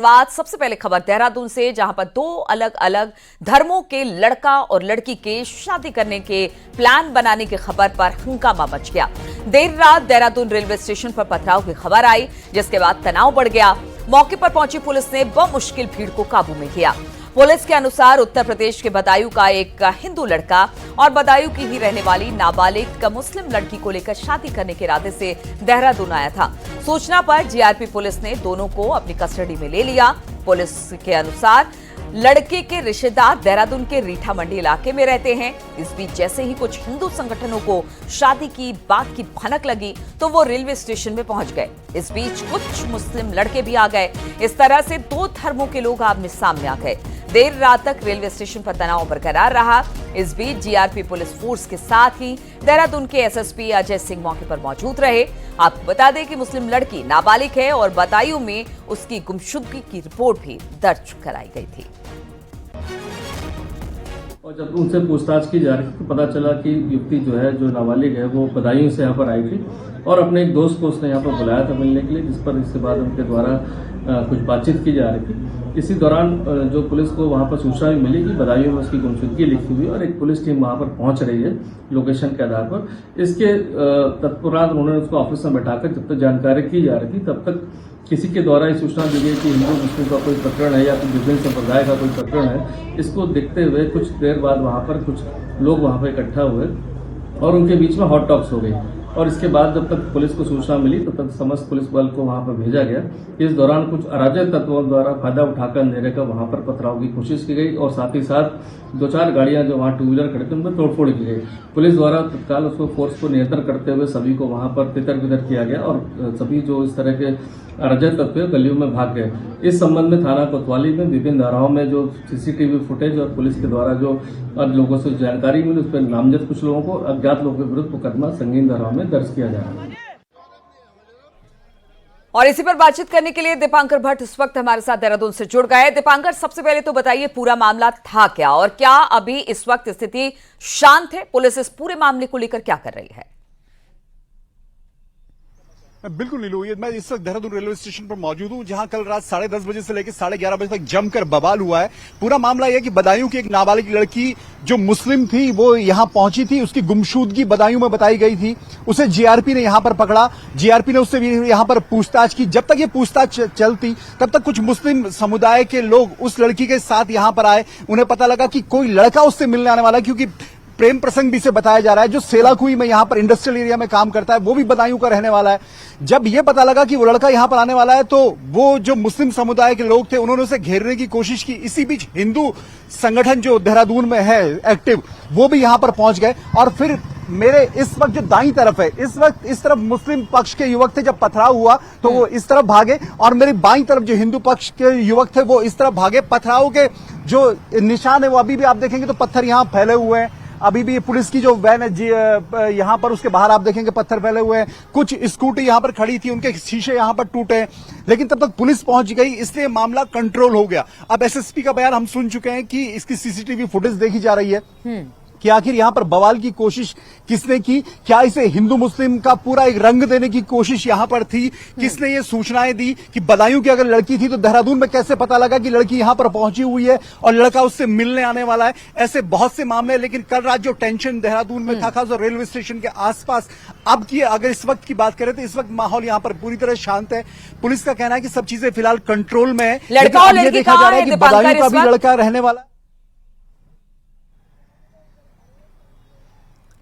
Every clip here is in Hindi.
सबसे पहले खबर देहरादून से, जहां पर दो अलग अलग धर्मों के लड़का और लड़की के शादी करने के प्लान बनाने की खबर पर हंगामा मच गया। देर रात देहरादून रेलवे स्टेशन पर पथराव की खबर आई, जिसके बाद तनाव बढ़ गया। मौके पर पहुंची पुलिस ने बमुश्किल भीड़ को काबू में किया। पुलिस के अनुसार उत्तर प्रदेश के बदायूं का एक हिंदू लड़का और बदायूं की ही रहने वाली नाबालिग मुस्लिम लड़की को लेकर शादी करने के इरादे से देहरादून आया था। सूचना पर जीआरपी पुलिस ने दोनों को अपनी कस्टडी में ले लिया। पुलिस के अनुसार लड़के के रिश्तेदार देहरादून के रीठा मंडी इलाके में रहते हैं। इस बीच जैसे ही कुछ हिंदू संगठनों को शादी की बात की भनक लगी तो वो रेलवे स्टेशन में पहुंच गए। इस बीच कुछ मुस्लिम लड़के भी आ गए। इस तरह से दो धर्मों के लोग आमने सामने आ गए। देर रात तक रेलवे स्टेशन पर तनाव बरकरार रहा। इस बीच जीआरपी पुलिस फोर्स के साथ ही देहरादून के एसएसपी अजय सिंह मौके पर मौजूद रहे। आपको बता दें कि मुस्लिम लड़की नाबालिग है और बदायूं में उसकी गुमशुदगी की रिपोर्ट भी दर्ज कराई गई थी। और जब उनसे पूछताछ की जा रही थी तो पता चला कि युवती जो नाबालिग है वो बदायूं से यहाँ पर आई थी और अपने एक दोस्त को उसने यहाँ पर बुलाया था मिलने के लिए, जिस पर इसके बाद उनके द्वारा कुछ बातचीत की जा रही थी। इसी दौरान जो पुलिस को वहाँ पर सूचना भी मिली कि बदायूं में उसकी गुमशुदगी लिखी हुई और एक पुलिस टीम वहाँ पर पहुँच रही है लोकेशन के आधार पर। इसके तत्पश्चात उन्होंने उसको ऑफिस में बैठाकर जब तक जानकारी की जा रही थी तब तक किसी के द्वारा ये सूचना दी गई कि हिंदू मुस्लिम का कोई प्रकरण है या फिर विभिन्न संप्रदाय का कोई प्रकरण है। इसको देखते हुए कुछ देर बाद वहाँ पर कुछ लोग वहाँ पर इकट्ठा हुए और उनके बीच में हॉट टॉक्स हो गई और इसके बाद जब तक पुलिस को सूचना मिली तब तक समस्त पुलिस बल को वहां पर भेजा गया। इस दौरान कुछ अराजक तत्वों द्वारा फायदा उठाकर अंधेरे का वहां पर पथराव की कोशिश की गई और साथ ही साथ दो चार गाड़ियां जो वहां टू व्हीलर खड़े थे उनमें तोड़फोड़ की गई। पुलिस द्वारा तत्काल उसको फोर्स को नियंत्रण करते हुए सभी को वहां पर तितर बितर किया गया और सभी जो इस तरह के अराजक तत्व गलियों में भाग गए। इस संबंध में थाना कोतवाली में विभिन्न धाराओं में जो सीसीटीवी फुटेज और पुलिस के द्वारा जो लोगों से जानकारी मिली उस पर नामजद कुछ लोगों को अज्ञात लोगों के विरुद्ध मुकदमा संगीन धाराओं में दर्ज किया जा रहा है। और इसी पर बातचीत करने के लिए दीपांकर भट्ट इस वक्त हमारे साथ देहरादून से जुड़ गए। दीपांकर, सबसे पहले तो बताइए पूरा मामला था क्या और क्या अभी इस वक्त स्थिति शांत है? पुलिस इस पूरे मामले को लेकर क्या कर रही है? बिल्कुल नीलू, ये मैं इस वक्त देहरादून रेलवे स्टेशन पर मौजूद हूं, जहां कल रात 10:30 बजे से लेकर 11:30 बजे तक जमकर बवाल हुआ है। पूरा मामला यह कि बदायूं की एक नाबालिग लड़की जो मुस्लिम थी वो यहां पहुंची थी। उसकी गुमशुदगी बदायूं में बताई गई थी। उसे जीआरपी ने यहां पर पकड़ा। जीआरपी ने उससे भी यहां पर पूछताछ की। जब तक ये पूछताछ चलती तब तक कुछ मुस्लिम समुदाय के लोग उस लड़की के साथ यहां पर आए। उन्हें पता लगा कि कोई लड़का उससे मिलने आने वाला है, क्योंकि प्रेम प्रसंग भी से बताया जा रहा है। जो सेलाकुई में यहां पर इंडस्ट्रियल एरिया में काम करता है वो भी बदायूं का रहने वाला है। जब ये पता लगा कि वो लड़का यहां पर आने वाला है तो वो जो मुस्लिम समुदाय के लोग थे उन्होंने उसे घेरने की कोशिश की। इसी बीच हिंदू संगठन जो देहरादून में है एक्टिव, वो भी यहां पर पहुंच गए और फिर मेरे इस वक्त जो दाईं तरफ है, इस वक्त इस तरफ मुस्लिम पक्ष के युवक थे। जब पथराव हुआ तो वो इस तरफ भागे और मेरी बाईं तरफ जो हिंदू पक्ष के युवक थे वो इस तरफ भागे। पथराव के जो निशान है वो अभी भी आप देखेंगे तो पत्थर यहां फैले हुए हैं। अभी भी पुलिस की जो वैन है यहां पर, उसके बाहर आप देखेंगे पत्थर फैले हुए हैं। कुछ स्कूटी यहां पर खड़ी थी, उनके शीशे यहां पर टूटे हैं, लेकिन तब तक पुलिस पहुंच गई, इसलिए मामला कंट्रोल हो गया। अब एसएसपी का बयान हम सुन चुके हैं कि इसकी सीसीटीवी फुटेज देखी जा रही है कि आखिर यहां पर बवाल की कोशिश किसने की। क्या इसे हिंदू मुस्लिम का पूरा एक रंग देने की कोशिश यहां पर थी? किसने ये सूचनाएं दी कि बदायूं की अगर लड़की थी तो देहरादून में कैसे पता लगा कि लड़की यहां पर पहुंची हुई है और लड़का उससे मिलने आने वाला है? ऐसे बहुत से मामले। लेकिन कल रात जो टेंशन देहरादून में था, खासतौर रेलवे स्टेशन के आसपास, अब की अगर इस वक्त की बात करें तो इस वक्त माहौल यहां पर पूरी तरह शांत है। पुलिस का कहना है कि सब चीजें फिलहाल कंट्रोल में है। लड़का और लड़की देखा जा रहा है कि बदायूं का भी लड़का रहने वाला,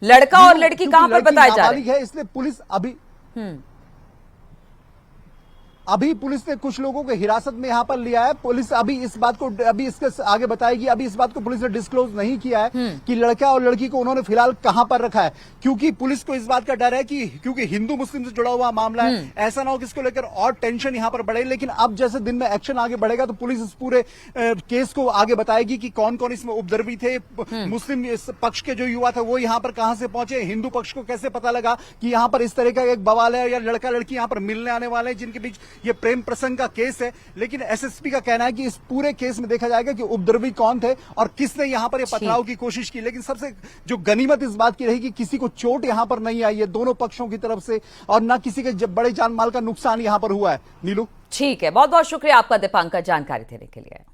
लड़का और लड़की कहां पर बताया जा रहा है। इसलिए पुलिस अभी पुलिस ने कुछ लोगों को हिरासत में यहां पर लिया है। पुलिस अभी इस बात को अभी इसके आगे बताएगी। अभी इस बात को पुलिस ने डिस्क्लोज नहीं किया है कि लड़का और लड़की को उन्होंने फिलहाल कहां पर रखा है, क्योंकि पुलिस को इस बात का डर है कि क्योंकि हिंदू मुस्लिम से जुड़ा हुआ मामला है, ऐसा ना हो कि इसको लेकर और टेंशन यहां पर बढ़े। लेकिन अब जैसे दिन में एक्शन आगे बढ़ेगा तो पुलिस इस पूरे केस को आगे बताएगी कि कौन कौन इसमें उपद्रवी थे। मुस्लिम पक्ष के जो युवा थे वो यहां पर कहां से पहुंचे, हिंदू पक्ष को कैसे पता लगा कि यहां पर इस तरह का एक बवाल है या लड़का लड़की यहां पर मिलने आने वाले हैं, जिनके बीच ये प्रेम प्रसंग का केस है। लेकिन एसएसपी का कहना है कि इस पूरे केस में देखा जाएगा कि उपद्रवी कौन थे और किसने यहां पर ये पथराव की कोशिश की। लेकिन सबसे जो गनीमत इस बात की रही कि किसी को चोट यहां पर नहीं आई है दोनों पक्षों की तरफ से, और न किसी के बड़े जान माल का नुकसान यहां पर हुआ है। नीलू। ठीक है, बहुत बहुत शुक्रिया आपका दीपांकर जानकारी देने के लिए।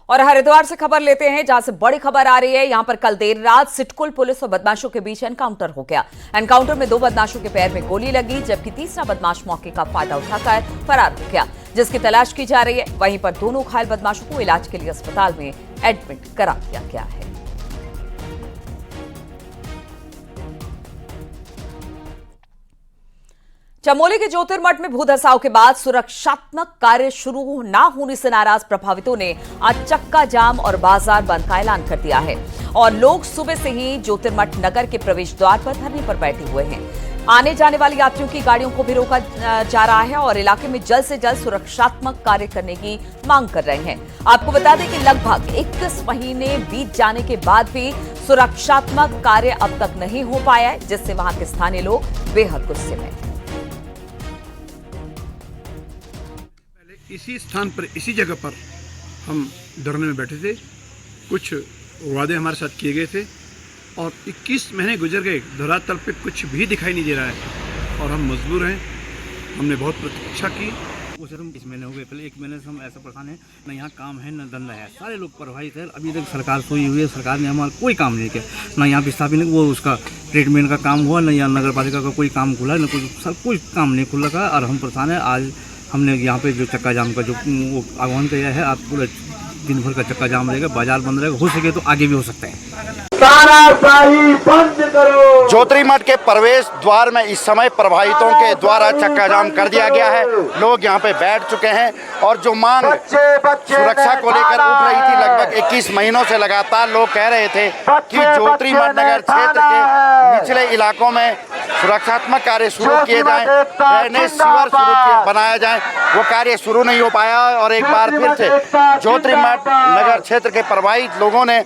और हरिद्वार से खबर लेते हैं, जहां से बड़ी खबर आ रही है। यहां पर कल देर रात सिटकुल पुलिस और बदमाशों के बीच एनकाउंटर हो गया। एनकाउंटर में 2 बदमाशों के पैर में गोली लगी, जबकि तीसरा बदमाश मौके का फायदा उठाकर फरार हो गया, जिसकी तलाश की जा रही है। वहीं पर दोनों घायल बदमाशों को इलाज के लिए अस्पताल में एडमिट करा दिया गया है। चमोली के ज्योतिर्मठ में भूधसाव के बाद सुरक्षात्मक कार्य शुरू न होने से नाराज प्रभावितों ने आज चक्का जाम और बाजार बंद का ऐलान कर दिया है और लोग सुबह से ही ज्योतिर्मठ नगर के प्रवेश द्वार पर धरने पर बैठे हुए हैं। आने जाने वाली यात्रियों की गाड़ियों को भी रोका जा रहा है और इलाके में जल्द से जल्द सुरक्षात्मक कार्य करने की मांग कर रहे हैं। आपको बता दें कि लगभग 21 महीने बीत जाने के बाद भी सुरक्षात्मक कार्य अब तक नहीं हो पाया है, जिससे वहां के स्थानीय लोग बेहद गुस्से में। इसी स्थान पर, इसी जगह पर हम धरने में बैठे थे। कुछ वादे हमारे साथ किए गए थे और 21 महीने गुजर गए, धरातल पे कुछ भी दिखाई नहीं दे रहा है और हम मजबूर हैं। हमने बहुत प्रतीक्षा की। वो सर 20 महीने हो गए, पहले 1 महीने से हम ऐसा परेशान हैं, न यहाँ काम है न धंधा है। सारे लोग प्रभावित हैं। अभी तक सरकार सोई हुई है, सरकार ने हमारा कोई काम नहीं किया। न यहाँ विस्थापित वो उसका ट्रीटमेंट का काम हुआ, न यहाँ नगर पालिका का कोई काम खुला, न कोई काम नहीं खुला का और हम परेशान हैं। आज हमने यहाँ पे जो चक्का जाम का जो वो आह्वान किया है, आप पूरा दिन भर का चक्का जाम रहेगा, बाजार बंद रहेगा, हो सके तो आगे भी हो सकता है। ज्योतिर्मठ के प्रवेश द्वार में इस समय प्रभावितों के द्वारा चक्का जाम कर दिया गया है। लोग यहाँ पे बैठ चुके हैं और जो मांग सुरक्षा को लेकर उठ रही थी, लगभग 21 महीनों से लगातार लोग कह रहे थे कि ज्योतिर्मठ नगर क्षेत्र के निचले इलाकों में सुरक्षात्मक कार्य शुरू किए जाएं, ड्रेनेज सीवर बनाया जाए, वो कार्य शुरू नहीं हो पाया और एक बार फिर से ज्योतिर्मठ नगर क्षेत्र के प्रभावित लोगों ने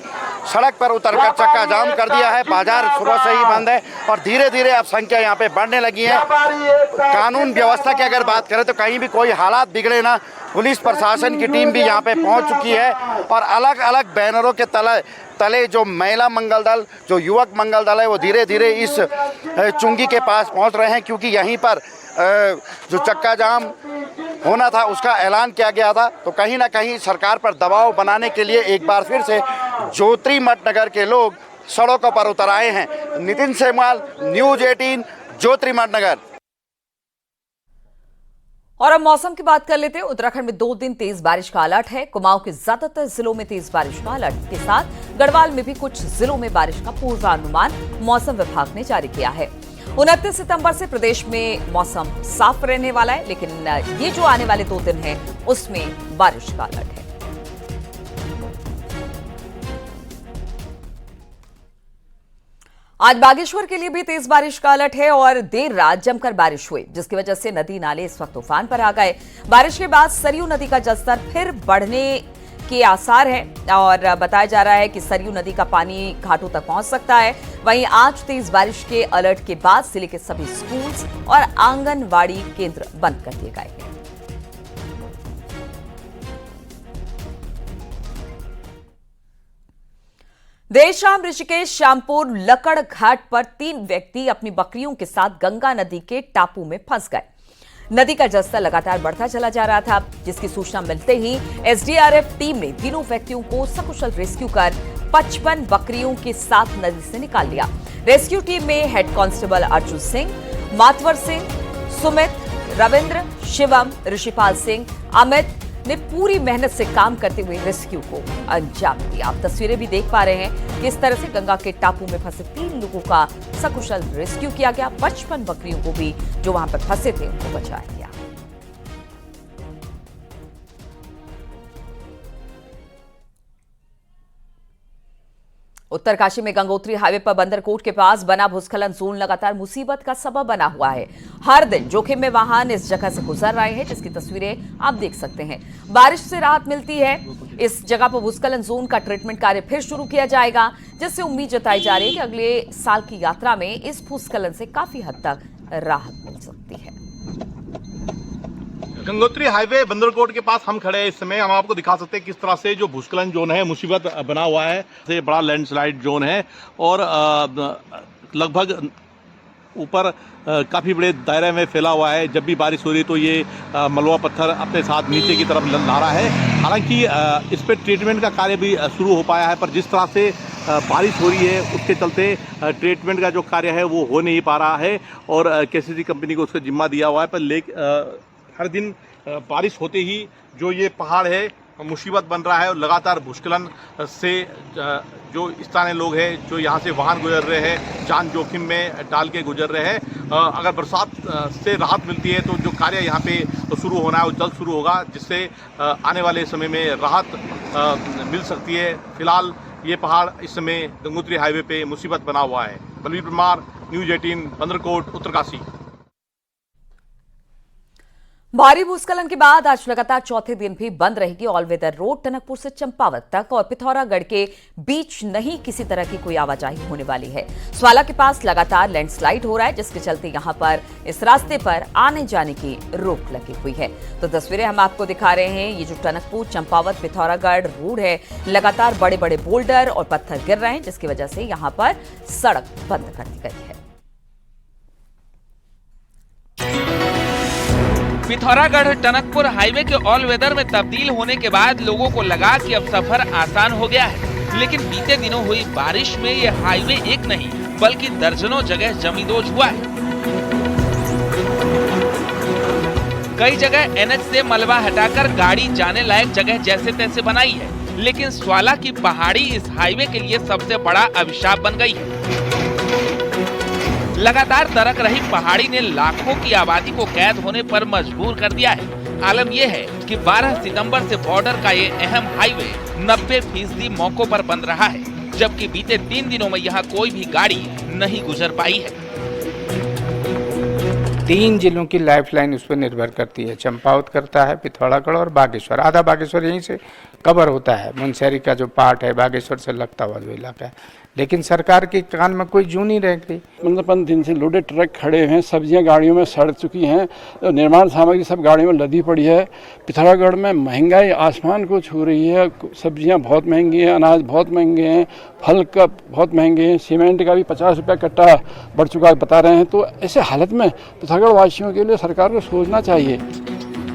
सड़क पर उतरकर चक्का जाम कर दिया है। बाजार सुबह से ही बंद है और धीरे धीरे अब संख्या यहाँ पे बढ़ने लगी है। कानून व्यवस्था की अगर बात करें तो कहीं भी कोई हालात बिगड़े ना, पुलिस प्रशासन की टीम भी यहाँ पे पहुँच चुकी है और अलग अलग बैनरों के तले जो महिला मंगल दल, जो युवक मंगल दल है, वो धीरे धीरे इस चुंगी के पास पहुँच रहे हैं, क्योंकि यहीं पर जो चक्का जाम होना था उसका ऐलान किया गया था। तो कहीं ना कहीं सरकार पर दबाव बनाने के लिए एक बार फिर से ज्योतिर्मठ नगर के लोग सड़कों पर उतर आए हैं। नितिन सेमवाल, न्यूज़ 18, ज्योतिर्मठ नगर। और अब मौसम की बात कर लेते हैं। उत्तराखंड में 2 दिन तेज बारिश का अलर्ट है। कुमाऊं के ज्यादातर जिलों में तेज बारिश का अलर्ट के साथ गढ़वाल में भी कुछ जिलों में बारिश का पूर्वानुमान मौसम विभाग ने जारी किया है। 29 सितंबर से प्रदेश में मौसम साफ रहने वाला है, लेकिन ये जो आने वाले 2 दिन हैं उसमें बारिश का अलर्ट है। आज बागेश्वर के लिए भी तेज बारिश का अलर्ट है और देर रात जमकर बारिश हुई, जिसकी वजह से नदी नाले इस वक्त तूफान पर आ गए। बारिश के बाद सरयू नदी का जलस्तर फिर बढ़ने के आसार हैं और बताया जा रहा है कि सरयू नदी का पानी घाटों तक पहुंच सकता है। वहीं आज तेज बारिश के अलर्ट के बाद जिले के सभी स्कूल्स और आंगनवाड़ी केंद्र बंद कर दिए गए हैं। देर शाम ऋषिकेश श्यामपुर लकड़ घाट पर 3 व्यक्ति अपनी बकरियों के साथ गंगा नदी के टापू में फंस गए। नदी का जलस्तर लगातार बढ़ता चला जा रहा था, जिसकी सूचना मिलते ही एसडीआरएफ टीम ने तीनों व्यक्तियों को सकुशल रेस्क्यू कर 55 बकरियों के साथ नदी से निकाल लिया। रेस्क्यू टीम में हेड कांस्टेबल अर्जुन सिंह, मातवर सिंह, सुमित, रविंद्र, शिवम, ऋषिपाल सिंह, अमित ने पूरी मेहनत से काम करते हुए रेस्क्यू को अंजाम दिया। आप तस्वीरें भी देख पा रहे हैं कि इस तरह से गंगा के टापू में फंसे 3 लोगों का सकुशल रेस्क्यू किया गया। 55 बकरियों को भी जो वहां पर फंसे थे उनको बचाया गया। उत्तरकाशी में गंगोत्री हाईवे पर बंदरकोट के पास बना भूस्खलन जोन लगातार मुसीबत का सबब बना हुआ है। हर दिन जोखिम में वाहन इस जगह से गुजर रहे हैं, जिसकी तस्वीरें आप देख सकते हैं। बारिश से राहत मिलती है। इस जगह पर भूस्खलन जोन का ट्रीटमेंट कार्य फिर शुरू किया जाएगा, जिससे उम्मीद जताई जा रही है कि अगले साल की यात्रा में इस भूस्खलन से काफी हद तक राहत मिल सकती है। गंगोत्री हाईवे बंदरकोट के पास हम खड़े हैं। इस समय हम आपको दिखा सकते हैं किस तरह से जो भूस्खलन जोन है मुसीबत बना हुआ है। ये बड़ा लैंडस्लाइड जोन है और लगभग ऊपर काफ़ी बड़े दायरे में फैला हुआ है। जब भी बारिश हो रही है तो ये मलबा पत्थर अपने साथ नीचे की तरफ ला रहा है। हालांकि इस पर ट्रीटमेंट का कार्य भी शुरू हो पाया है, पर जिस तरह से बारिश हो रही है उसके चलते ट्रीटमेंट का जो कार्य है वो हो नहीं पा रहा है और केसीसी कंपनी को उसका जिम्मा दिया हुआ है। पर हर दिन बारिश होते ही जो ये पहाड़ है मुसीबत बन रहा है और लगातार भूस्खलन से जो स्थानीय लोग हैं, जो यहाँ से वाहन गुजर रहे हैं, जान जोखिम में डाल के गुजर रहे हैं। अगर बरसात से राहत मिलती है तो जो कार्य यहाँ पे शुरू होना है वो जल्द शुरू होगा, जिससे आने वाले समय में राहत मिल सकती है। फिलहाल ये पहाड़ इस समय गंगोत्री हाईवे पे मुसीबत बना हुआ है। बलवीर परमार, न्यूज़ 18, बंदरकोट, उत्तरकाशी। भारी भूस्खलन के बाद आज लगातार चौथे दिन भी बंद रहेगी ऑल वेदर रोड टनकपुर से चंपावत तक और पिथौरागढ़ के बीच नहीं किसी तरह की कोई आवाजाही होने वाली है। स्वाला के पास लगातार लैंडस्लाइड हो रहा है, जिसके चलते यहां पर इस रास्ते पर आने जाने की रोक लगी हुई है। तो तस्वीरें हम आपको दिखा रहे हैं। ये जो टनकपुर चंपावत पिथौरागढ़ रोड है, लगातार बड़े बड़े बोल्डर और पत्थर गिर रहे हैं, जिसकी वजह से यहां पर सड़क बंद कर दी गई है। पिथौरागढ़ टनकपुर हाईवे के ऑल वेदर में तब्दील होने के बाद लोगों को लगा कि अब सफर आसान हो गया है, लेकिन बीते दिनों हुई बारिश में ये हाईवे एक नहीं बल्कि दर्जनों जगह जमींदोज हुआ है। कई जगह एनएच से मलबा हटाकर गाड़ी जाने लायक जगह जैसे तैसे बनाई है, लेकिन स्वाला की पहाड़ी इस हाईवे के लिए सबसे बड़ा अभिशाप बन गई है। लगातार दरक रही पहाड़ी ने लाखों की आबादी को कैद होने पर मजबूर कर दिया है। आलम यह है कि 12 सितंबर से बॉर्डर का ये अहम हाईवे 90% मौकों पर बंद रहा है, जबकि बीते 3 दिनों में यहाँ कोई भी गाड़ी नहीं गुजर पाई है। 3 जिलों की लाइफलाइन उस पर निर्भर करती है। चंपावत करता है, पिथौरागढ़ और बागेश्वर। आधा बागेश्वर यहीं से कवर होता है। मुनस्यारी का जो पार्ट है बागेश्वर से लगता हुआ जो इलाका है, लेकिन सरकार के कान में कोई जू नहीं रह गई। 15 दिन से लोडेड ट्रक खड़े हैं, सब्जियां गाड़ियों में सड़ चुकी हैं, निर्माण सामग्री सब गाड़ियों में लदी पड़ी है। पिथौरागढ़ में महंगाई आसमान को छू रही है। सब्जियां बहुत महंगी हैं, अनाज बहुत महंगे हैं, फल का बहुत महंगे हैं, सीमेंट का भी 50 रुपया कट्टा बढ़ चुका बता रहे हैं। तो ऐसे हालत में पिथौरागढ़ वासियों के लिए सरकार को सोचना चाहिए।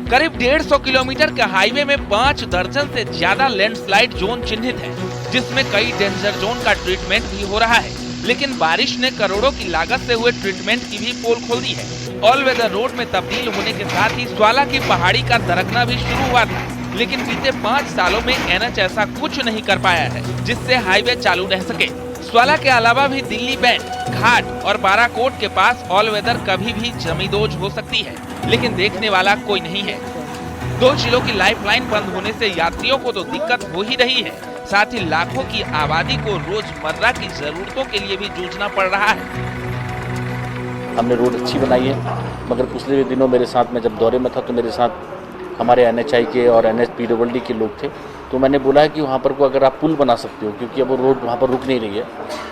करीब 150 किलोमीटर के हाईवे में 5 दर्जन से ज्यादा लैंडस्लाइड जोन चिन्हित है, जिसमें कई डेंजर जोन का ट्रीटमेंट भी हो रहा है। लेकिन बारिश ने करोड़ों की लागत से हुए ट्रीटमेंट की भी पोल खोल दी है। ऑल वेदर रोड में तब्दील होने के साथ ही स्वाला की पहाड़ी का दरकना भी शुरू हुआ था, लेकिन बीते 5 सालों में एनएच ऐसा कुछ नहीं कर पाया है जिससे हाईवे चालू रह सके। स्वाला के अलावा भी दिल्ली बैंड, घाट और बाराकोट के पास ऑल वेदर कभी भी जमींदोज हो सकती है, लेकिन देखने वाला कोई नहीं है। 2 जिलों की लाइफलाइन बंद होने से यात्रियों को तो दिक्कत हो ही रही है, साथ ही लाखों की आबादी को रोजमर्रा की जरूरतों के लिए भी जूझना पड़ रहा है। हमने रोड अच्छी बनाई है, मगर पिछले दिनों मेरे साथ में जब दौरे में था तो मेरे साथ हमारे एनएचआई के और एनएचपीडब्ल्यूडी के लोग थे। तो मैंने बोला है कि वहाँ पर को अगर आप पुल बना सकते हो, क्योंकि अब वो रोड वहाँ पर रुक नहीं रही है,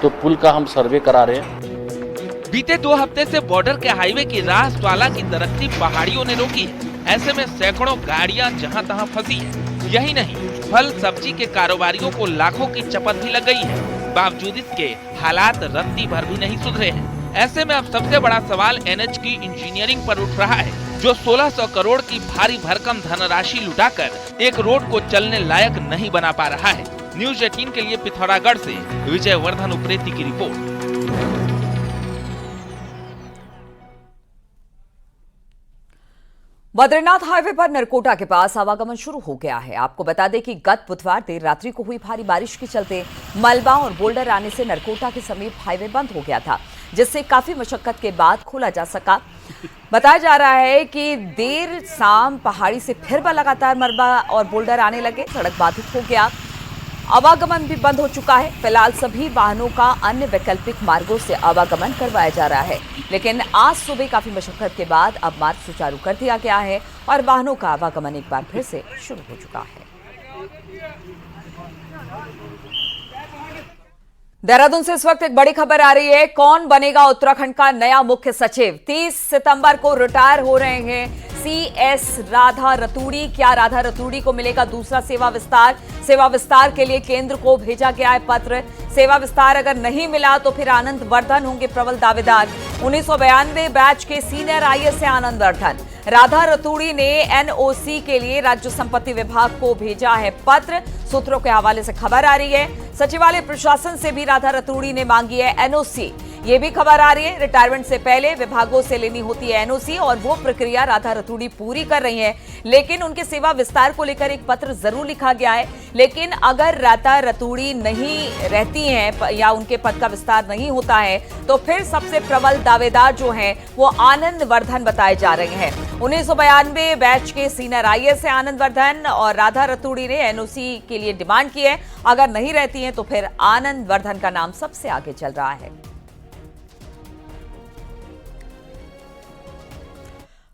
तो पुल का हम सर्वे करा रहे हैं। बीते 2 हफ्ते से बॉर्डर के हाईवे की राह स्वाला की दरकती पहाड़ियों ने रोकी है। ऐसे में सैकड़ों गाड़ियां जहां तहां फंसी है। यही नहीं, फल सब्जी के कारोबारियों को लाखों की चपत भी लग गई है। बावजूद इसके हालात रत्ती भर भी नहीं सुधरे हैं। ऐसे में अब सबसे बड़ा सवाल एनएच की इंजीनियरिंग पर उठ रहा है, जो 1600 करोड़ की भारी भरकम धनराशि लुटाकर एक रोड को चलने लायक नहीं बना पा रहा है। न्यूज़ 18 के लिए पिथौरागढ़ से विजय वर्धन उप्रेती की रिपोर्ट। बद्रीनाथ हाईवे पर नरकोटा के पास आवागमन शुरू हो गया है। आपको बता दें कि गत बुधवार देर रात्रि को हुई भारी बारिश के चलते मलबा और बोल्डर आने से नरकोटा के समीप हाईवे बंद हो गया था, जिससे काफी मशक्कत के बाद खोला जा सका। बताया जा रहा है कि देर शाम पहाड़ी से फिर लगातार मलबा और बोल्डर आने लगे, सड़क बाधित हो गया, आवागमन भी बंद हो चुका है। फिलहाल सभी वाहनों का अन्य वैकल्पिक मार्गों से आवागमन करवाया जा रहा है, लेकिन आज सुबह काफी मशक्कत के बाद अब मार्ग सुचारू कर दिया गया है और वाहनों का आवागमन एक बार फिर से शुरू हो चुका है। देहरादून से इस वक्त एक बड़ी खबर आ रही है। कौन बनेगा उत्तराखंड का नया मुख्य सचिव? 30 सितंबर को रिटायर हो रहे हैं CS राधा रतूड़ी। क्या राधा रतूड़ी को मिलेगा दूसरा सेवा विस्तार? सेवा विस्तार के लिए केंद्र को भेजा गया है पत्र। सेवा विस्तार अगर नहीं मिला तो फिर आनंद वर्धन होंगे प्रबल दावेदार। 1992 बैच के सीनियर IAS है आनंद वर्धन। राधा रतूड़ी ने NOC के लिए राज्य संपत्ति विभाग को भेजा है पत्र। सूत्रों के हवाले से खबर आ रही है सचिवालय प्रशासन से भी राधा रतूड़ी ने मांगी है NOC। ये भी खबर आ रही है रिटायरमेंट से पहले विभागों से लेनी होती है NOC और वो प्रक्रिया राधा रतूड़ी पूरी कर रही है। लेकिन उनके सेवा विस्तार को लेकर एक पत्र जरूर लिखा गया है। लेकिन अगर राधा रतूड़ी नहीं रहती हैं या उनके पद का विस्तार नहीं होता है तो फिर सबसे प्रबल दावेदार जो हैं वो आनंद वर्धन बताए जा रहे हैं। 1992 बैच के सीनियर IAS है आनंद वर्धन और राधा रतूड़ी ने NOC के लिए डिमांड की है। अगर नहीं रहती हैं तो फिर आनंद वर्धन का नाम सबसे आगे चल रहा है।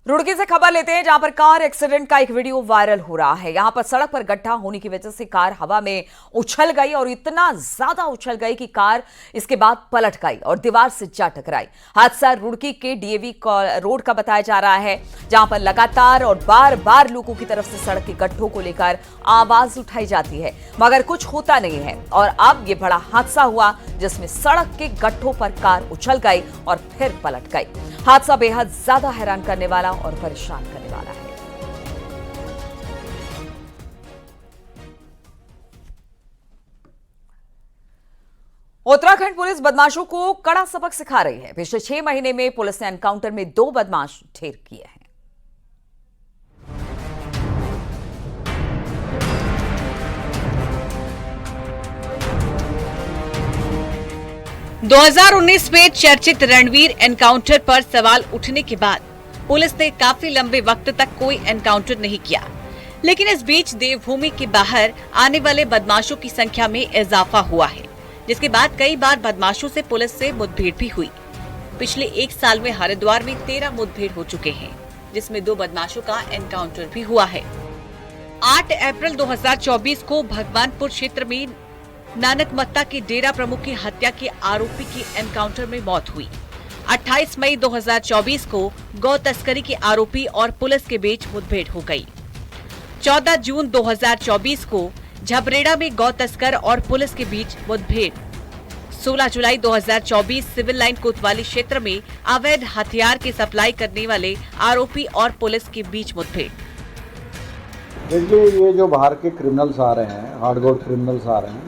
रुड़की से खबर लेते हैं जहां पर कार एक्सीडेंट का एक वीडियो वायरल हो रहा है। यहां पर सड़क पर गड्ढा होने की वजह से कार हवा में उछल गई और इतना ज्यादा उछल गई कि कार इसके बाद पलट गई और दीवार से जा टकराई। हादसा रुड़की के DAV रोड का बताया जा रहा है जहां पर लगातार और बार बार लोगों की तरफ से सड़क के गड्ढों को लेकर आवाज उठाई जाती है मगर कुछ होता नहीं है। और अब ये बड़ा हादसा हुआ जिसमें सड़क के गड्ढों पर कार उछल गई और फिर पलट गई। हादसा बेहद ज्यादा हैरान करने वाला और परेशान करने वाला है। उत्तराखंड पुलिस बदमाशों को कड़ा सबक सिखा रही है। पिछले 6 महीने में पुलिस ने एनकाउंटर में 2 बदमाश ढेर किए हैं। – 2019 में चर्चित रणवीर एनकाउंटर पर सवाल उठने के बाद पुलिस ने काफी लंबे वक्त तक कोई एनकाउंटर नहीं किया। लेकिन इस बीच देवभूमि के बाहर आने वाले बदमाशों की संख्या में इजाफा हुआ है, जिसके बाद कई बार बदमाशों से पुलिस से मुठभेड़ भी हुई। पिछले 1 साल में हरिद्वार में 13 मुठभेड़ हो चुके हैं, जिसमें 2 बदमाशों का एनकाउंटर भी हुआ है। 8 अप्रैल 2024 को भगवानपुर क्षेत्र में नानक मत्ता के डेरा प्रमुख की हत्या के आरोपी की एनकाउंटर में मौत हुई। 28 मई 2024 को गौ तस्करी के आरोपी और पुलिस के बीच मुठभेड़ हो गई। 14 जून 2024 को झबरेड़ा में गौ तस्कर और पुलिस के बीच मुठभेड़। 16 जुलाई 2024 सिविल लाइन कोतवाली क्षेत्र में अवैध हथियार की सप्लाई करने वाले आरोपी और पुलिस के बीच मुठभेड़। देखिए, ये जो बाहर के क्रिमिनल्स आ रहे हैं, हार्डकोर क्रिमिनल्स आ रहे हैं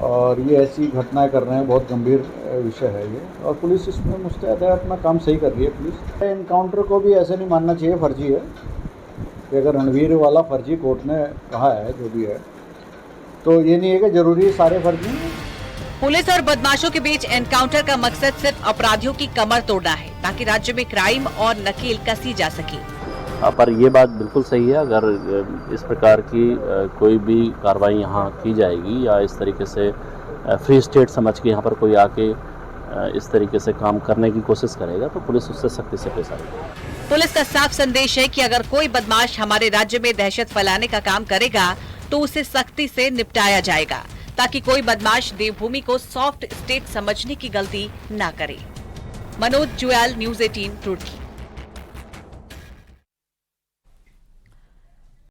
और ये ऐसी घटनाएं कर रहे हैं, बहुत गंभीर विषय है ये। और पुलिस इसमें मुस्तैद है, अपना काम सही कर रही है पुलिस। एनकाउंटर को भी ऐसे नहीं मानना चाहिए फर्जी है कि अगर रणवीर वाला फर्जी कोर्ट ने कहा है जो भी है, तो ये नहीं है कि जरूरी सारे फर्जी हैं। पुलिस और बदमाशों के बीच एनकाउंटर का मकसद सिर्फ अपराधियों की कमर तोड़ना है ताकि राज्य में क्राइम और नकेल कसी जा सके। पर ये बात बिल्कुल सही है, अगर इस प्रकार की कोई भी कार्रवाई यहाँ की जाएगी या इस तरीके से फ्री स्टेट समझ के यहाँ पर कोई आके इस तरीके से काम करने की कोशिश करेगा तो पुलिस उससे सख्ती से पेश आएगी। पुलिस का साफ संदेश है कि अगर कोई बदमाश हमारे राज्य में दहशत फैलाने का काम करेगा तो उसे सख्ती से निपटाया जाएगा ताकि कोई बदमाश देवभूमि को सॉफ्ट स्टेट समझने की गलती न करे। मनोज जुएल, न्यूज़ 18 रुड़की।